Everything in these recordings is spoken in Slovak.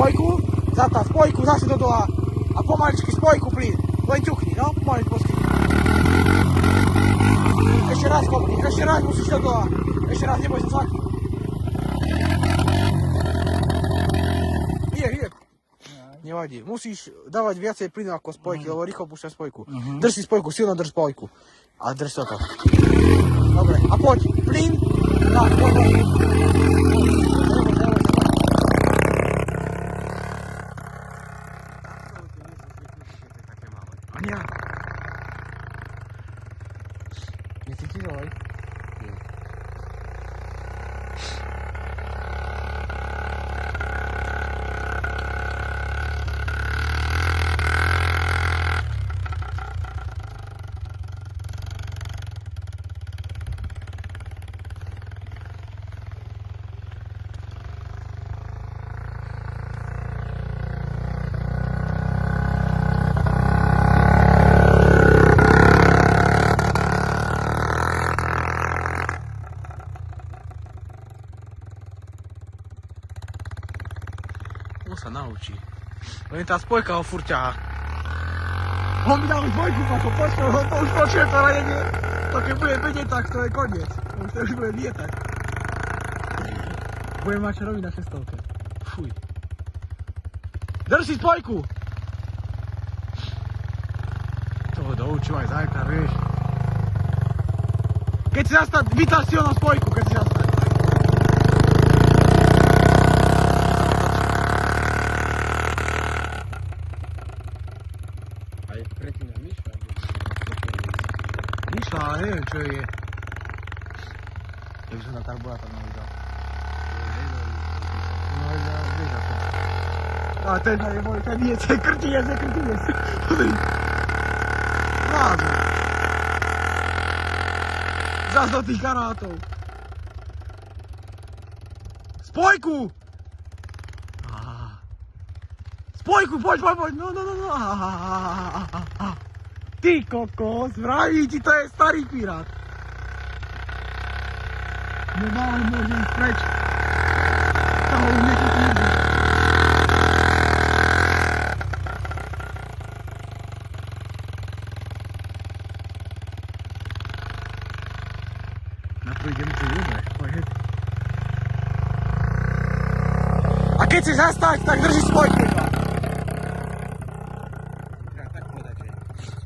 spojku, zatáv spojku, zase do dola a pomaličky spojku plyn. Len ťukni, no, pomaličky poskytni. Ešte raz kopni, ešte raz musíš do dola. Ešte raz, neboj sa cvakni. Hyb. Nevadí, musíš dávať viacej plynu ako spojky, lebo rýchlo púšťaš spojku. Drž si spojku, silno drž spojku. A drž sa to. Dobre, a poď, plyn. Tak, poď. Ania. Necítiš olej? On sa naučí. Len tá spojka ho furt ťahá. On mi dal dvojku, ako počul, on to už počuje to radenie. To keď bude vedieť, tak to je koniec. To už bude vietať. Budem mať čarovi na 600. Fuj. Drž si spojku! Toho doučil aj zajtra, vieš. Keď si zastaň, vytáš si ono spojku, keď si zastaň. Aj predtým na myšľa. Myšľa, ale neviem čo je. Jak som na karburátor navidel. No ja vieš ako. A ten je môj, ten je krtinec. Podri. Rázu. Zas do tých kanátov. Spojku! Spojku, poď, no. Ty kokos, vraví ti, to je starý pirát. No málo môže ísť preč. Toho už nekúti. Na to idem to dobre, poď. A keď si zastať, tak drží spojku.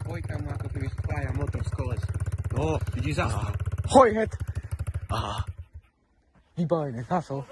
Spojka mu ako keby spája motor z koles. No, vidíš zase. Hoj, het. Aha. Vybavené, zásol.